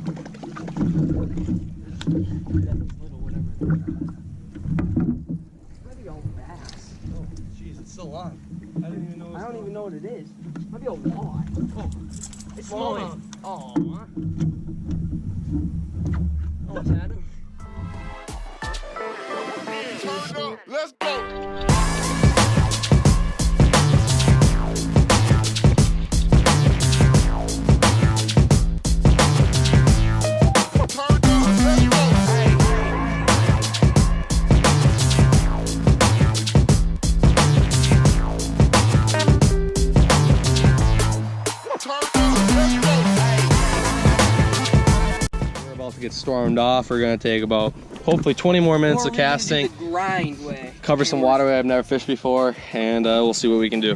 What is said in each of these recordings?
Oh, jeez, it's still on. I didn't even know. I don't even know what it is. Might be a wad. Oh, It's small. Oh, Almost had him. Let's go. To get stormed off. We're gonna take about hopefully 20 more minutes of casting, grind way. cover some waterway I've never fished before, and we'll see what we can do.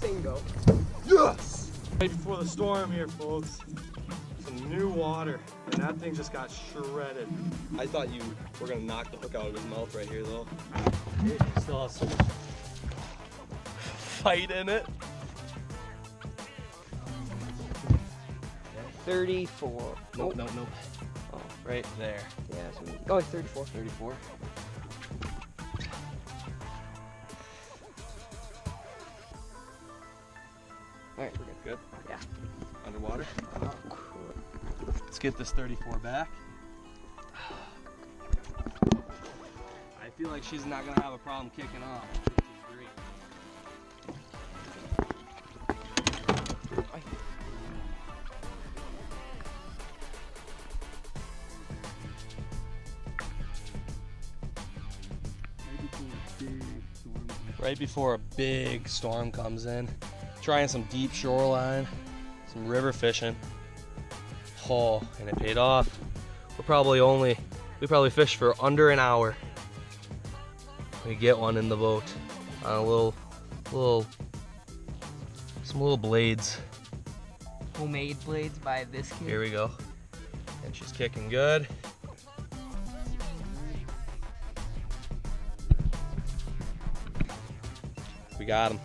Bingo. Yes! Right before the storm here, folks, some new water, and that thing just got shredded. I thought you were gonna knock the hook out of his mouth right here, though. It still has some fight in it. 34. Nope. Oh, right there. Yeah, oh, 34. 34. Alright, we're good. Good? Yeah. Underwater? Oh, cool. Let's get this 34 back. I feel like she's not gonna have a problem kicking off, which is great. Right before a big storm comes in, trying some deep shoreline, some river fishing. Oh, and it paid off. We probably fished for under an hour. We get one in the boat on some little blades. Homemade blades by this kid. Here we go. And she's kicking good. We got him.